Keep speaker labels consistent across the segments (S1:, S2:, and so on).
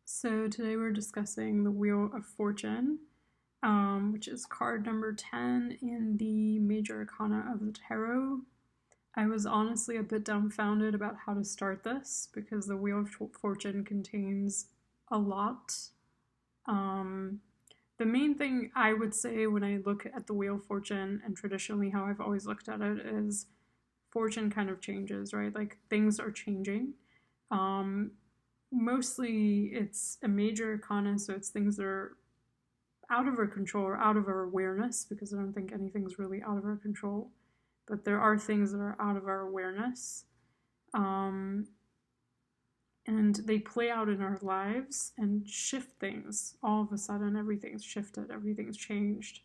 S1: So today we're discussing the Wheel of Fortune, which is card number 10 in the Major Arcana of the Tarot. I was honestly a bit dumbfounded about how to start this because the Wheel of Fortune contains a lot. The main thing I would say when I look at the Wheel of Fortune, and traditionally how I've always looked at it, is fortune kind of changes, right? Like things are changing. Mostly it's a major arcana, so it's things that are out of our control or out of our awareness, because I don't think anything's really out of our control, but there are things that are out of our awareness. And they play out in our lives and shift things. All of a sudden, everything's shifted, everything's changed.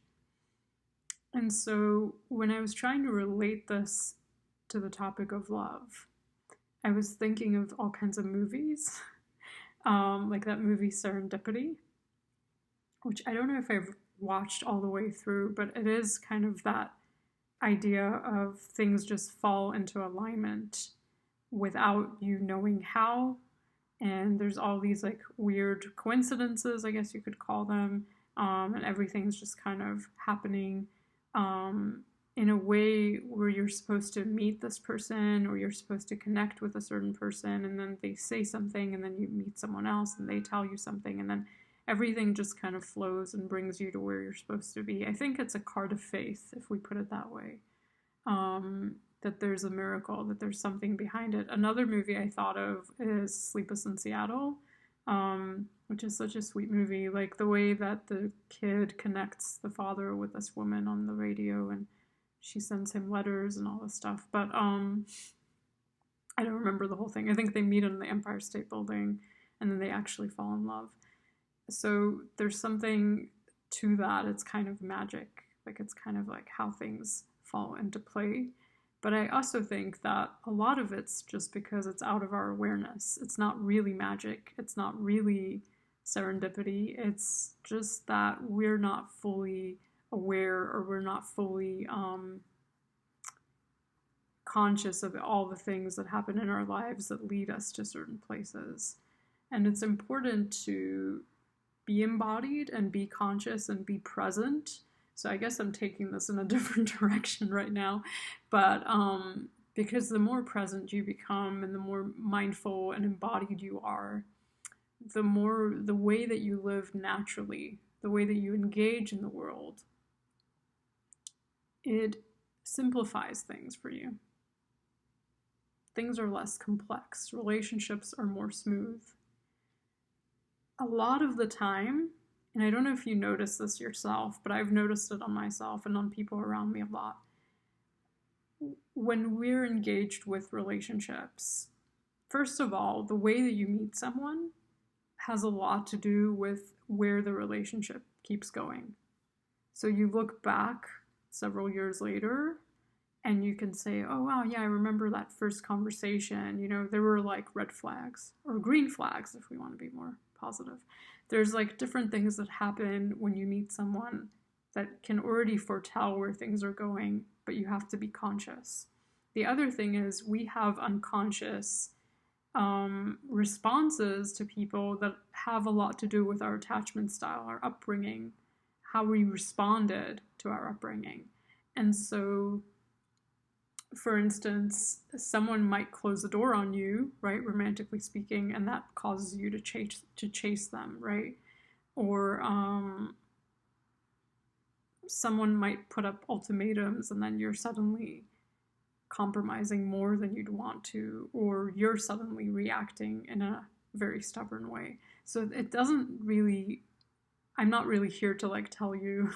S1: And so when I was trying to relate this to the topic of love, I was thinking of all kinds of movies, like that movie Serendipity, which I don't know if I've watched all the way through, but it is kind of that idea of things just fall into alignment without you knowing how. And there's all these like weird coincidences, I guess you could call them, and everything's just kind of happening in a way where you're supposed to meet this person or you're supposed to connect with a certain person, and then they say something, and then you meet someone else and they tell you something, and then everything just kind of flows and brings you to where you're supposed to be. I think it's a card of faith, if we put it that way. That there's a miracle, that there's something behind it. Another movie I thought of is Sleepless in Seattle, which is such a sweet movie. Like the way that the kid connects the father with this woman on the radio, and she sends him letters and all this stuff. But I don't remember the whole thing. I think they meet in the Empire State Building, and then they actually fall in love. So there's something to that. It's kind of magic. Like it's kind of like how things fall into play. But I also think that a lot of it's just because it's out of our awareness. It's not really magic. It's not really serendipity. It's just that we're not fully aware, or we're not fully conscious of all the things that happen in our lives that lead us to certain places. And it's important to be embodied and be conscious and be present. So I guess I'm taking this in a different direction right now, but because the more present you become and the more mindful and embodied you are, the way that you live naturally, the way that you engage in the world, it simplifies things for you. Things are less complex. Relationships are more smooth. A lot of the time, and I don't know if you notice this yourself, but I've noticed it on myself and on people around me a lot. When we're engaged with relationships, first of all, the way that you meet someone has a lot to do with where the relationship keeps going. So you look back several years later and you can say, oh wow, yeah, I remember that first conversation. You know, there were like red flags or green flags, if we want to be more positive. There's like different things that happen when you meet someone that can already foretell where things are going, but you have to be conscious. The other thing is we have unconscious responses to people that have a lot to do with our attachment style, our upbringing, how we responded to our upbringing. And so, for instance, someone might close the door on you, right, romantically speaking, and that causes you to chase them, right? Or someone might put up ultimatums, and then you're suddenly compromising more than you'd want to, or you're suddenly reacting in a very stubborn way. So it doesn't really, I'm not really here to like tell you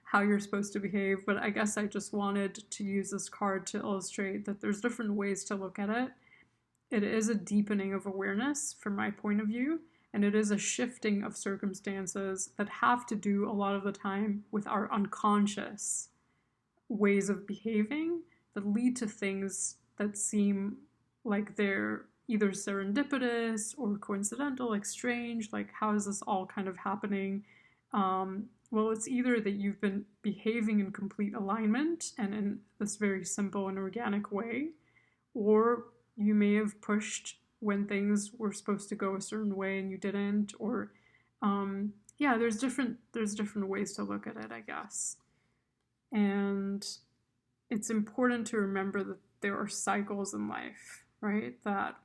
S1: how you're supposed to behave, but I guess I just wanted to use this card to illustrate that there's different ways to look at it. It is a deepening of awareness from my point of view, and it is a shifting of circumstances that have to do a lot of the time with our unconscious ways of behaving that lead to things that seem like they're either serendipitous or coincidental, like strange, like how is this all kind of happening? Well, it's either that you've been behaving in complete alignment and in this very simple and organic way, or you may have pushed when things were supposed to go a certain way and you didn't, or yeah, there's different ways to look at it, I guess. And it's important to remember that there are cycles in life, right? That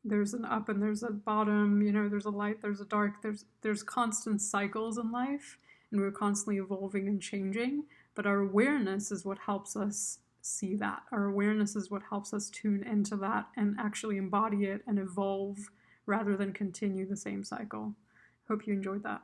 S1: there's an up and there's a bottom, there's a light, there's a dark, there's constant cycles in life, and we're constantly evolving and changing, but our awareness is what helps us see that. Our awareness is what helps us tune into that and actually embody it and evolve rather than continue the same cycle. Hope you enjoyed that.